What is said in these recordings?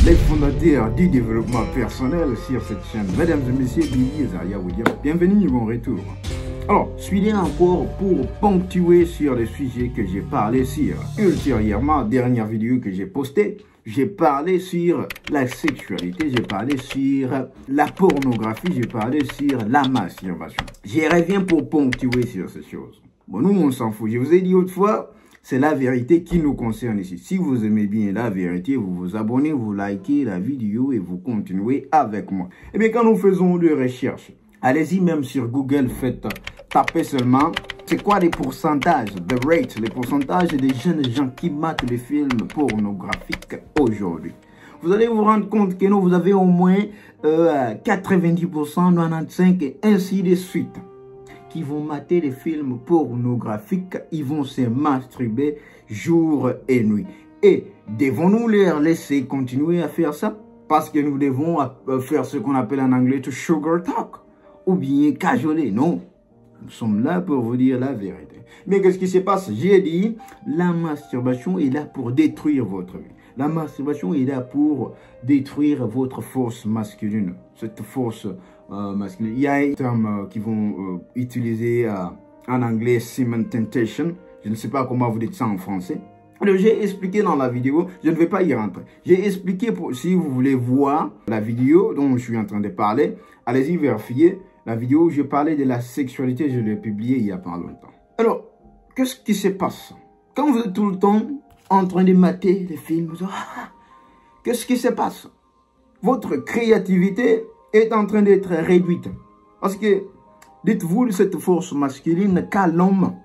les fondateurs du développement personnel sur cette chaîne. Mesdames et messieurs, Billy Zaria William, bienvenue, bon retour. Alors, suivez encore pour ponctuer sur les sujets que j'ai parlé sur. Ultérieurement, dernière vidéo que j'ai postée, j'ai parlé sur la sexualité, j'ai parlé sur la pornographie, j'ai parlé sur la masturbation. J'y reviens pour ponctuer sur ces choses. Bon, nous, on s'en fout. Je vous ai dit autrefois, c'est la vérité qui nous concerne ici. Si vous aimez bien la vérité, vous vous abonnez, vous likez la vidéo et vous continuez avec moi. Eh bien, quand nous faisons des recherches, allez-y même sur Google, tapez seulement, c'est quoi les pourcentages, the rate, les pourcentages des jeunes gens qui matent les films pornographiques aujourd'hui. Vous allez vous rendre compte que vous avez au moins 90%, 95% et ainsi de suite qui vont mater les films pornographiques, ils vont se masturber jour et nuit. Et devons-nous les laisser continuer à faire ça? Parce que nous devons faire ce qu'on appelle en anglais to sugar talk ou bien cajoler. Non, nous sommes là pour vous dire la vérité. Mais qu'est-ce qui se passe? J'ai dit, la masturbation est là pour détruire votre vie. La masturbation est là pour détruire votre force masculine. Cette force masculine. Il y a un terme qu'ils vont utiliser en anglais, semen temptation. Je ne sais pas comment vous dites ça en français. Alors, j'ai expliqué dans la vidéo, je ne vais pas y rentrer. J'ai expliqué, si vous voulez voir la vidéo dont je suis en train de parler, allez-y vérifier la vidéo où je parlais de la sexualité, je l'ai publiée il n'y a pas longtemps. Alors, qu'est-ce qui se passe? Quand vous êtes tout le temps en train de mater les films, qu'est-ce qui se passe? Votre créativité est en train d'être réduite. Parce que, dites-vous, cette force masculine qu'a l'homme.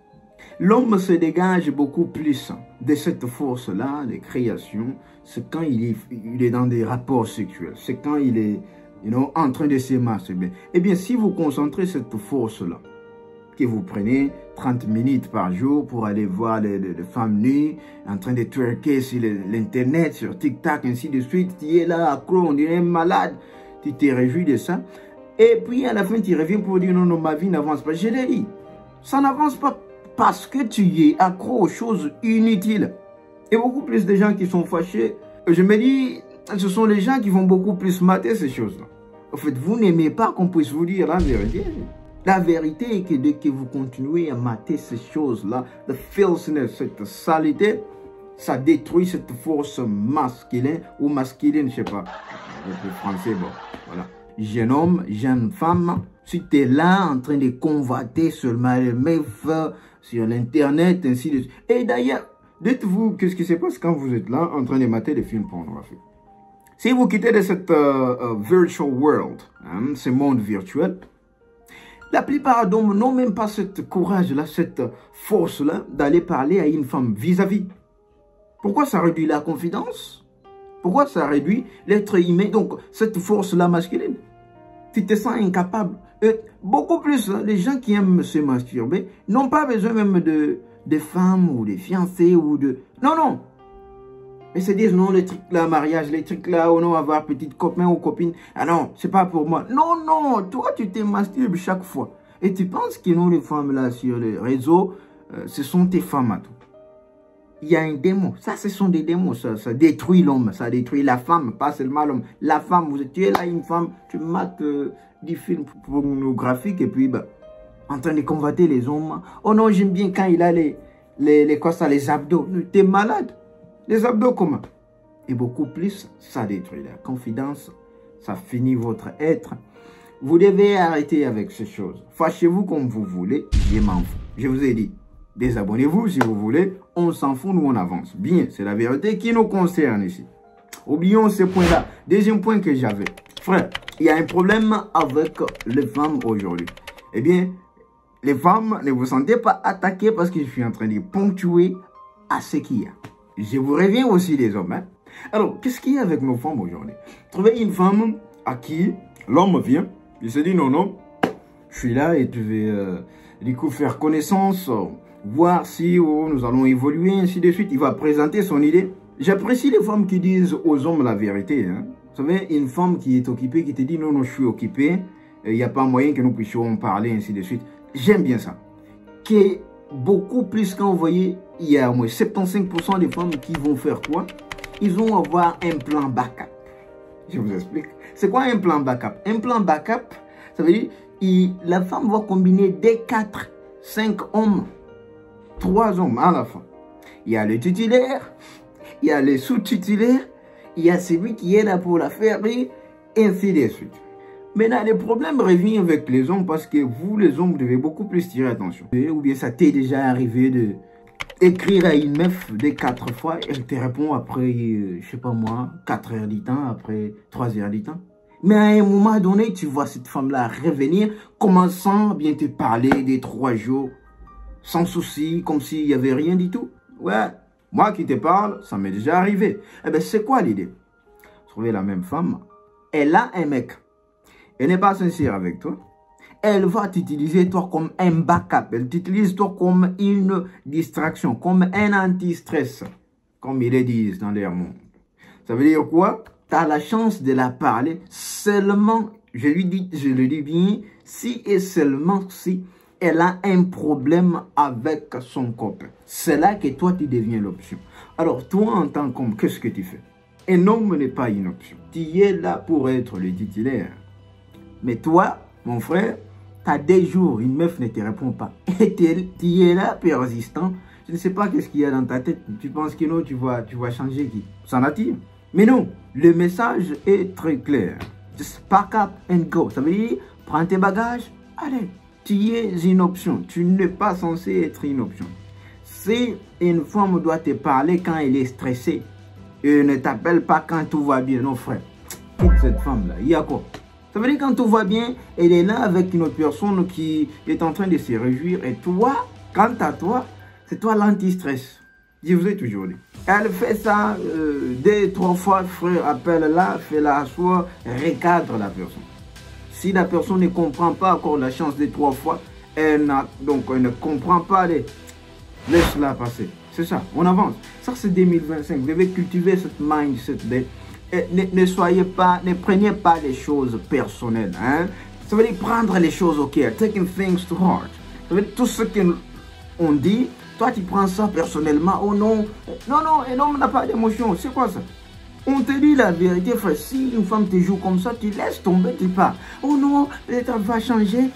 L'homme se dégage beaucoup plus de cette force-là, de création. C'est quand il est dans des rapports sexuels. C'est quand il est en train de se masturber. Eh bien, si vous concentrez cette force-là, que vous prenez 30 minutes par jour pour aller voir les femmes nues, en train de twerker sur l'internet, sur TikTok, ainsi de suite, tu es là, accro, on dirait malade, tu te réjouis de ça. Et puis, à la fin, tu reviens pour dire, non, non, ma vie n'avance pas. Je l'ai dit, ça n'avance pas parce que tu es accro aux choses inutiles. Et beaucoup plus de gens qui sont fâchés, je me dis, ce sont les gens qui vont beaucoup plus mater ces choses-là. En fait, vous n'aimez pas qu'on puisse vous dire la vérité. La vérité est que dès que vous continuez à mater ces choses-là, the filthiness, cette saleté, ça détruit cette force masculine ou masculine, je sais pas. Le français, bon, voilà. Jeune homme, jeune femme, si tu es là en train de convoiter seulement les meufs sur l'internet, ainsi de suite. Et d'ailleurs, dites-vous, qu'est-ce qui se passe quand vous êtes là en train de mater des films pornographiques? Si vous quittez de cette virtual world, ce monde virtuel, la plupart d'hommes n'ont même pas ce courage-là, cette force-là d'aller parler à une femme vis-à-vis. Pourquoi ça réduit la confidence? Pourquoi ça réduit l'être humain? Donc, cette force-là masculine, tu te sens incapable. Et beaucoup plus, les gens qui aiment se masturber n'ont pas besoin même de femmes ou de fiancés ou de... Non, non. Mais se disent, non, les trucs là, mariage, les trucs là, ou non, avoir petite copain ou copine. Ah non, c'est pas pour moi. Non, non, toi, tu te masturbes chaque fois. Et tu penses que non, les femmes là sur les réseaux, ce sont tes femmes à tout. Il y a un démon. Ça, ce sont des démons. Ça détruit l'homme. Ça détruit la femme, pas seulement l'homme. La femme, tu es là, une femme, tu mates des films pornographiques et puis, bah, en train de convoiter les hommes. Oh non, j'aime bien quand il a les abdos. Tu es malade. Les abdos comment? Et beaucoup plus, ça détruit la confidence. Ça finit votre être. Vous devez arrêter avec ces choses. Fâchez-vous comme vous voulez. Je m'en fous. Je vous ai dit. Désabonnez-vous si vous voulez. On s'en fout, nous on avance. Bien, c'est la vérité qui nous concerne ici. Oublions ce point-là. Deuxième point que j'avais. Frère, il y a un problème avec les femmes aujourd'hui. Eh bien, les femmes, ne vous sentez pas attaquées parce que je suis en train de ponctuer à ce qu'il y a. Je vous reviens aussi les hommes. Hein? Alors, qu'est-ce qu'il y a avec nos femmes aujourd'hui? Trouvez une femme à qui l'homme vient. Il se dit non, non, je suis là et tu veux du coup faire connaissance, voir si nous allons évoluer, ainsi de suite. Il va présenter son idée. J'apprécie les femmes qui disent aux hommes la vérité. Hein? Vous savez, une femme qui est occupée, qui te dit non, non, je suis occupée, il n'y a pas moyen que nous puissions parler, ainsi de suite. J'aime bien ça. Qui beaucoup plus quand vous voyez, il y a au moins 75% des femmes qui vont faire quoi? Ils vont avoir un plan backup. Je vous explique. C'est quoi un plan backup? Un plan backup, ça veut dire la femme va combiner des 4, 5 hommes, 3 hommes à la fin. Il y a le titulaire, il y a le sous-titulaire, il y a celui qui est là pour la faire rire, et ainsi de suite. Maintenant, le problème revient avec les hommes parce que vous, les hommes, devez beaucoup plus tirer attention. Ou bien ça t'est déjà arrivé de écrire à une meuf des 4 fois, elle te répond après, je sais pas moi, 4 heures du temps, après 3 heures du temps. Mais à un moment donné, tu vois cette femme-là revenir, commençant à bien te parler des 3 jours, sans souci, comme s'il n'y avait rien du tout. Ouais, moi qui te parle, ça m'est déjà arrivé. Eh bien, c'est quoi l'idée? Trouver la même femme, elle a un mec, elle n'est pas sincère avec toi. Elle va t'utiliser toi comme un backup. Elle t'utilise toi comme une distraction, comme un anti-stress, comme ils le disent dans leur monde. Ça veut dire quoi? Tu as la chance de la parler seulement, je le dis bien, si et seulement si elle a un problème avec son copain. C'est là que toi, tu deviens l'option. Alors, toi, en tant qu'homme, qu'est-ce que tu fais? Un homme n'est pas une option. Tu es là pour être le titulaire. Mais toi, mon frère, tu as des jours, une meuf ne te répond pas. Et tu es là, persistant. Je ne sais pas qu'est-ce qu'il y a dans ta tête. Tu penses que non, tu vas changer qui? Ça n'attire. Mais non, le message est très clair. Just pack up and go. Ça veut dire, prends tes bagages, allez. Tu es une option. Tu n'es pas censé être une option. Si une femme doit te parler quand elle est stressée, et ne t'appelle pas quand tout va bien, non frère, quitte cette femme-là. Il y a quoi? Ça veut dire quand tout va bien, elle est là avec une autre personne qui est en train de se réjouir. Et toi, quant à toi, c'est toi l'anti-stress. Je vous ai toujours dit. Elle fait ça 2, 3 fois, frère, appelle-la, fais-la asseoir, recadre la personne. Si la personne ne comprend pas encore la chance des 3 fois, elle ne comprend pas les... Laisse-la passer. C'est ça, on avance. Ça, c'est 2025. Vous devez cultiver cette mindset. Ne prenez pas les choses personnelles. Hein? Ça veut dire prendre les choses au cœur. Taking things to heart. Ça veut dire tout ce qu'on dit, toi tu prends ça personnellement. Oh non, non, un homme n'a pas d'émotion. C'est quoi ça? On te dit la vérité, frère. Si une femme te joue comme ça, tu laisses tomber, tu pars. Oh non, peut-être elle va changer.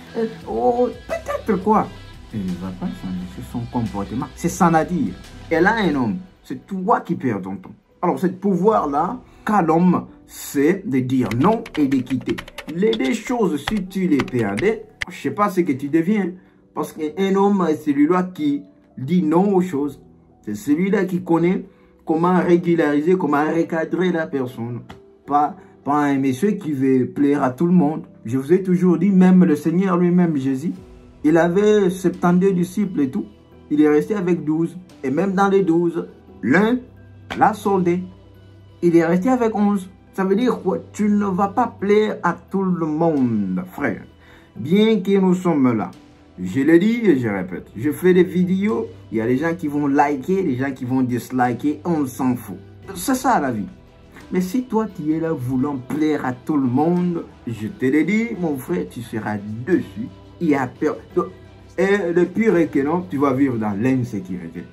Oh, peut-être quoi? Elle ne va pas changer, c'est son comportement. C'est ça à dire. Elle a un homme. C'est toi qui perds ton temps. Alors, ce pouvoir-là, qu'a l'homme, c'est de dire non et de quitter. Les 2 choses, si tu les perdais, je ne sais pas ce que tu deviens. Parce qu'un homme, c'est celui-là qui dit non aux choses. C'est celui-là qui connaît comment régulariser, comment recadrer la personne. Pas un monsieur qui veut plaire à tout le monde. Je vous ai toujours dit, même le Seigneur lui-même, Jésus, il avait 72 disciples et tout. Il est resté avec 12. Et même dans les 12, l'un l'a soldé. Il est resté avec 11. Ça veut dire quoi? Tu ne vas pas plaire à tout le monde, frère. Bien que nous sommes là. Je le dis et je répète. Je fais des vidéos. Il y a des gens qui vont liker, des gens qui vont disliker. On s'en fout. C'est ça la vie. Mais si toi, tu es là voulant plaire à tout le monde, je te le dis, mon frère, tu seras dessus. Il y a peur. Et le pire est que non, tu vas vivre dans l'insécurité.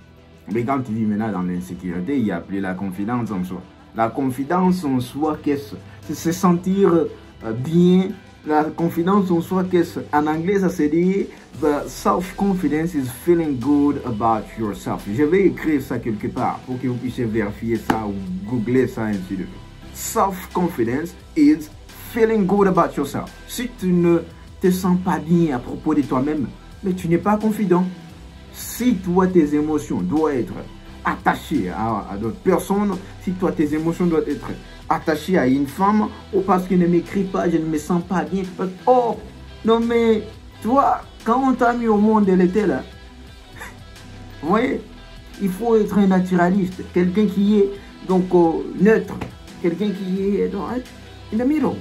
Mais quand tu vis maintenant dans l'insécurité, il n'y a plus la confiance en soi. La confidence en soi, qu'est-ce? C'est se sentir bien. La confidence en soi, qu'est-ce? En anglais, ça se dit the self-confidence is feeling good about yourself. Je vais écrire ça quelque part pour que vous puissiez vérifier ça ou googler ça ainsi de suite. Self-confidence is feeling good about yourself. Si tu ne te sens pas bien à propos de toi-même, mais tu n'es pas confident. Si toi, tes émotions doivent être attachées à d'autres personnes, si toi, tes émotions doivent être attachées à une femme, ou parce qu'elle ne m'écrit pas, je ne me sens pas bien. Oh, non mais, toi, quand on t'a mis au monde, elle était là. Vous voyez, il faut être un naturaliste, quelqu'un qui est donc neutre, quelqu'un qui est dans le middle.